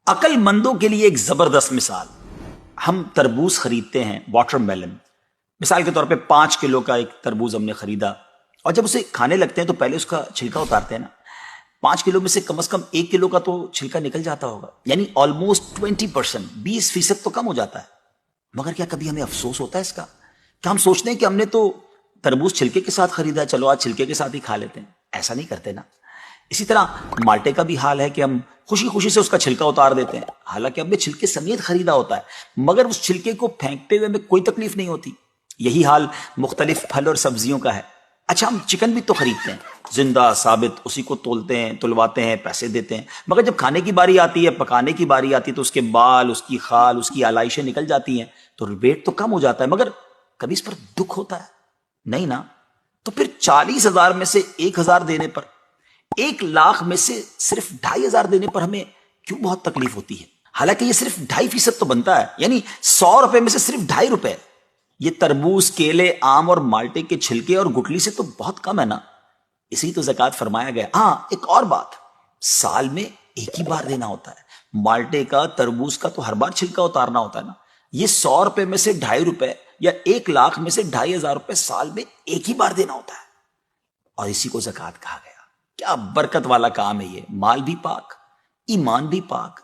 عقل مندوں کے لیے ایک زبردست مثال. ہم تربوز خریدتے ہیں، واٹر میلن. مثال کے طور پہ 5 کلو کا ایک تربوز ہم نے خریدا، اور جب اسے کھانے لگتے ہیں تو پہلے اس کا چھلکا اتارتے ہیں نا. 5 کلو میں سے کم از کم 1 کلو کا تو چھلکا نکل جاتا ہوگا، یعنی آلموسٹ 20%، 20% تو کم ہو جاتا ہے. مگر کیا کبھی ہمیں افسوس ہوتا ہے اس کا؟ کیا ہم سوچتے ہیں کہ ہم نے تو تربوز چھلکے کے ساتھ خریدا ہے، چلو آج چھلکے کے ساتھ ہی کھا لیتے ہیں؟ ایسا نہیں کرتے نا. اسی طرح مالٹے کا بھی حال ہے کہ ہم خوشی خوشی سے اس کا چھلکا اتار دیتے ہیں، حالانکہ ہم نے چھلکے سمیت خریدا ہوتا ہے، مگر اس چھلکے کو پھینکتے ہوئے ہمیں کوئی تکلیف نہیں ہوتی. یہی حال مختلف پھل اور سبزیوں کا ہے. اچھا، ہم چکن بھی تو خریدتے ہیں، زندہ ثابت، اسی کو تولتے ہیں، تلواتے ہیں، پیسے دیتے ہیں، مگر جب کھانے کی باری آتی ہے، پکانے کی باری آتی ہے، تو اس کے بال، اس کی خال، اس کی آلائشیں نکل جاتی ہیں، تو ویٹ تو کم ہو جاتا ہے. مگر کبھی اس پر دکھ ہوتا ہے؟ نہیں نا. تو پھر 40,000 میں سے 1,000 دینے پر، 1,00,000 میں سے صرف 2,500 دینے پر ہمیں کیوں بہت تکلیف ہوتی ہے؟ حالانکہ یہ صرف 2.5% تو بنتا ہے، یعنی 100 روپے میں سے صرف 2.5 روپے. یہ تربوز، کیلے، آم اور مالٹے کے چھلکے اور گٹلی سے تو بہت کم ہے نا. اسی تو زکوٰۃ فرمایا گیا. ہاں، ایک اور بات، سال میں ایک ہی بار دینا ہوتا ہے. مالٹے کا، تربوز کا تو ہر بار چھلکا اتارنا ہوتا ہے نا. یہ 100 روپے میں سے 2.5 روپے یا 1,00,000 میں سے 2,500 روپے سال میں ایک ہی بار دینا ہوتا ہے، اور اسی کو زکوٰۃ کہا گیا. کیا برکت والا کام ہے یہ. مال بھی پاک، ایمان بھی پاک،